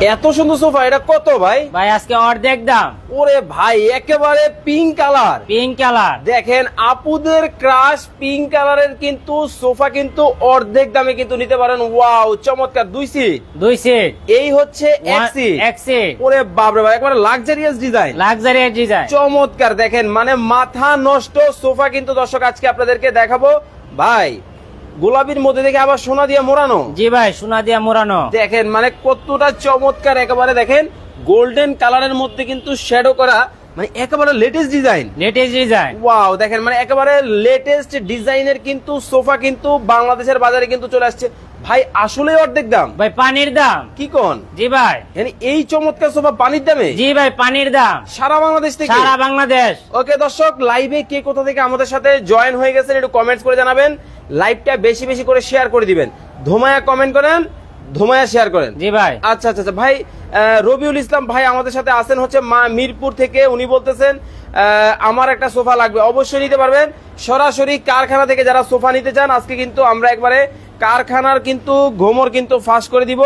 এত সুন্দর সোফা, এটা কত ভাই? ভাই আজকে অর্ধেক দাম। ওরে ভাই একেবারে পিঙ্ক কালার, পিঙ্ক কালার দেখেন আপুদের ক্রাশ পিঙ্ক কালারের কিন্তু সোফা কিন্তু অর্ধেক দামে কিন্তু নিতে পারেন। ওয়াও চমৎকার, দুই সিট এই হচ্ছে এক সিট। ওরে বাপরে ভাই একেবারে লাক্সারিয়াস ডিজাইন, চমৎকার। দেখেন মানে মাথা নষ্ট সোফা কিন্তু দর্শক আজকে আপনাদেরকে দেখাবো। ভাই গোলাপির মধ্যে দেখে আবার সোনা দিয়ে মোড়ানো। জি ভাই সোনা দিয়ে মোড়ানো। দেখেন মানে কতটা চমৎকার, একেবারে দেখেন গোল্ডেন কালারের মধ্যে কিন্তু শ্যাডো করা, মানে একেবারে লেটেস্ট ডিজাইন। ওয়াও দেখেন মানে একেবারে লেটেস্ট ডিজাইনের কিন্তু সোফা কিন্তু বাংলাদেশের বাজারে কিন্তু চলে আসছে। ভাই আসলে অর্ধেক দাম ভাই, পানির দাম। কি কোন? জি ভাই, মানে এই চমৎকার সোফা পানির দামে? জি ভাই পানির দাম সারা বাংলাদেশ থেকে। সারা বাংলাদেশ। ওকে দর্শক, লাইভে কে কোথা থেকে আমাদের সাথে জয়েন হয়ে গেছেন একটু কমেন্টস করে জানাবেন। লাইভটা বেশি বেশি করে শেয়ার করে দিবেন। ধোমায়া কমেন্ট করেন, ধোমায়া শেয়ার করেন। জি ভাই। আচ্ছা আচ্ছা আচ্ছা ভাই, রবিউল ইসলাম ভাই আমাদের সাথে আছেন হচ্ছে মিরপুর থেকে। উনি বলতেছেন আমার একটা সোফা লাগবে। অবশ্যই নিতে পারবেন, সরাসরি কারখানা থেকে যারা সোফা নিতে চান আজকে কিন্তু আমরা একবারে কারখানার কিন্তু ঘোমর কিন্তু ফাঁস করে দিব।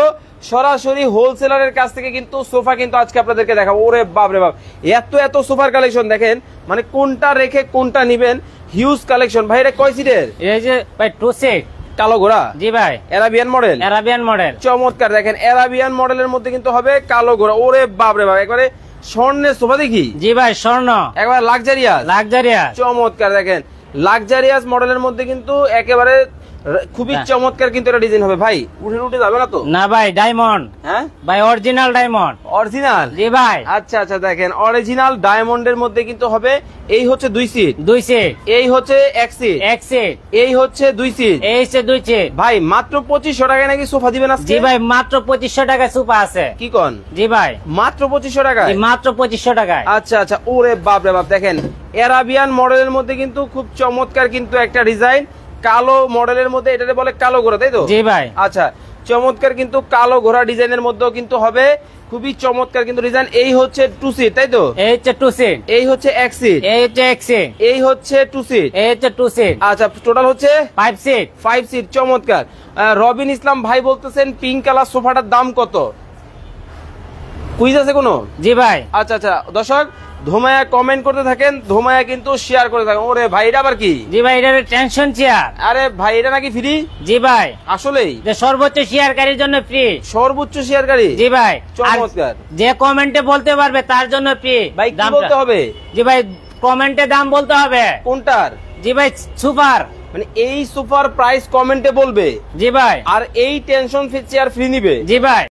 সরাসরি হোলসেলারের কাছ থেকে কিন্তু সোফা কিন্তু আজকে আপনাদেরকে দেখাবো। ওরে বাপ রে বাপ, এত এত সোফার কালেকশন দেখেন, মানে কোনটা রেখে কোনটা নিবেন, হিউজ কালেকশন। ভাই এটা কয় সিটের? এই যে ভাই 2 সিট কালো ঘোড়া। জি ভাই, অ্যারাবিয়ান মডেল। চমৎকার, দেখেন অ্যারাবিয়ান মডেলের মধ্যে কিন্তু হবে কালো ঘোড়া। ওরে বাপ রে বাপ, একবারে স্বর্ণের সোফা দেখি। জি ভাই স্বর্ণ, একবার লাক্সারিয়াস। চমৎকার, দেখেন লাক্সারিয়াস মডেলের মধ্যে কিন্তু একেবারে খুবই চমৎকার কিন্তু এটা ডিজাইন হবে। ভাই উঠে যাবে না তো? না ভাই, ডায়মন্ড। হ্যাঁ ভাই, অরিজিনাল ডায়মন্ড। অরিজিনাল? জি ভাই। আচ্ছা আচ্ছা, দেখেন অরিজিনাল ডায়মন্ডের মধ্যে কিন্তু হবে। এই হচ্ছে 2 সিট। এই হচ্ছে এক সিট। এই হচ্ছে 2 সিট। ভাই মাত্র 2500 টাকায় নাকি সোফা দিবেন আজকে? জি ভাই, মাত্র 2500 টাকায় সোফা আছে। কি কোন? জি ভাই, মাত্র 2500 টাকায়। মাত্র 2500 টাকায়। আচ্ছা আচ্ছা, ওরে বাপ রে বাপ, দেখেন অ্যারাবিয়ান মডেলের মধ্যে কিন্তু খুব চমৎকার কিন্তু একটা ডিজাইন। কালো মডেলের মধ্যে এটাকে বলে কালো ঘোড়া, তাই তো? জি ভাই। আচ্ছা, চমৎকার কিন্তু কালো ঘোড়া ডিজাইনের মধ্যেও কিন্তু হবে, খুবই চমৎকার কিন্তু ডিজাইন। এই হচ্ছে 2 সিট, তাই তো? এই হচ্ছে 2 সিট। এই হচ্ছে এক সিট। এই হচ্ছে 2 সিট। আচ্ছা, টোটাল হচ্ছে 5 সিট। চমৎকার। রবিন ইসলাম ভাই বলতেছেন পিঙ্ক কালার সোফাটার দাম কত? কুইজ আছে কোনো? জি ভাই। আচ্ছা আচ্ছা দর্শক, ধোমায়া কমেন্ট করতে থাকেন, ধোমায়া কিন্তু শেয়ার করে থাকেন। ওরে ভাই এটা আবার কি? জি ভাই, এটা টেনশন চেয়ার। আরে ভাই এটা নাকি ফ্রি? জি ভাই। আসলেই? সর্বোচ্চ শেয়ারকারীর জন্য ফ্রি। সর্বোচ্চ শেয়ারকারী? জি ভাই। চমৎকার। যে কমেন্টে বলতে পারবে তার জন্য ফ্রি। ভাই কি বলতে হবে? জি ভাই, কমেন্টে দাম বলতে হবে। কোনটার? জি ভাই, সুপার। মানে এই সুপার প্রাইস কমেন্টে বলবে। জি ভাই। আর এই টেনশন চেয়ার ফ্রি নিবে। জি ভাই।